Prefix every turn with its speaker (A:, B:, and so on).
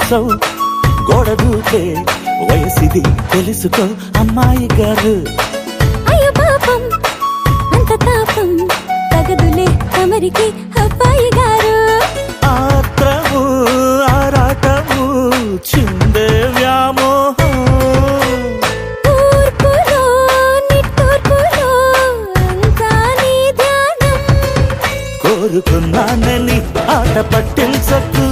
A: చూసావు గోడ దూకే వయసిది తెలుసుకో అమ్మాయి గారు.
B: అయ్యో పాపం అంత తాపం తగదులే తమరికి అబ్బాయి గారు.
A: ఆత్రము ఆరాటము చిందే వ్యామోహం
B: తూర్పులో నిట్టూర్పులో అంతా నీ ధ్యానం.
A: కోరుకున్నానని ఆట పట్టించకు